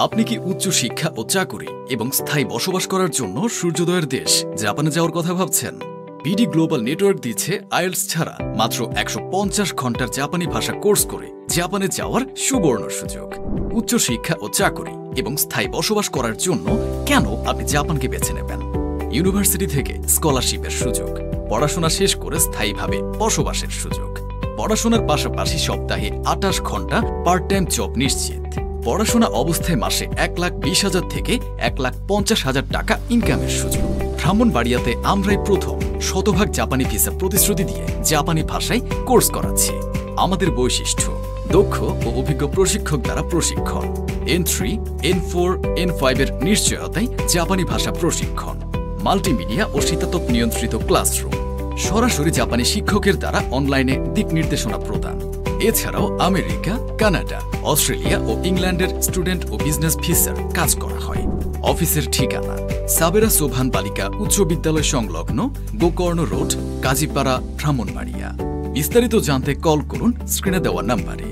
আপনি কি উচ্চ শিক্ষা ও চাকুরি এবং স্থায়ী বসবাস করার জন্য সূর্যোদয়ের দেশ জাপানে যাওয়ার কথা ভাবছেন? বিডি গ্লোবাল নেটওয়ার্ক দিচ্ছে আইএলটিএস ছাড়া মাত্র ১৫০ ঘন্টার জাপানি ভাষা কোর্স করে জাপানে যাওয়ার সুবর্ণ সুযোগ। উচ্চ শিক্ষা ও চাকুরি এবং স্থায়ী বসবাস করার জন্য কেন আপনি জাপানকে বেছে নেবেন? ইউনিভার্সিটি থেকে স্কলারশিপের সুযোগ, পড়াশোনা শেষ করে স্থায়ীভাবে বসবাসের সুযোগ, পড়াশোনার পাশাপাশি সপ্তাহে ২৮ ঘন্টা পার্ট টাইম জব নিশ্চিত, পড়াশোনা অবস্থায় মাসে ১,২০,০০০ থেকে ১,৫০,০০০ টাকা ইনকামের সুযোগ। ব্রাহ্মণবাড়িয়াতে আমরাই প্রথম শতভাগ জাপানি ভিসা প্রতিশ্রুতি দিয়ে জাপানি ভাষায় কোর্স করাচ্ছি। আমাদের বৈশিষ্ট্য: দক্ষ ও অভিজ্ঞ প্রশিক্ষক দ্বারা প্রশিক্ষণ, N3, N4, N5 এর নিশ্চয়তায় জাপানি ভাষা প্রশিক্ষণ, মাল্টিমিডিয়া ও শীতাতপ নিয়ন্ত্রিত ক্লাসরুম, সরাসরি জাপানি শিক্ষকের দ্বারা অনলাইনে দিক নির্দেশনা প্রদান। এছাড়াও আমেরিকা, কানাডা, অস্ট্রেলিয়া ও ইংল্যান্ডের স্টুডেন্ট ও বিজনেস ভিসার কাজ করা হয়। অফিসের ঠিকানা: সাবেরা সোভান বালিকা উচ্চ বিদ্যালয় সংলগ্ন, গোকর্ণ রোড, কাজীপাড়া, ব্রাহ্মণবাড়িয়া। বিস্তারিত জানতে কল করুন স্ক্রিনে দেওয়া নাম্বারে।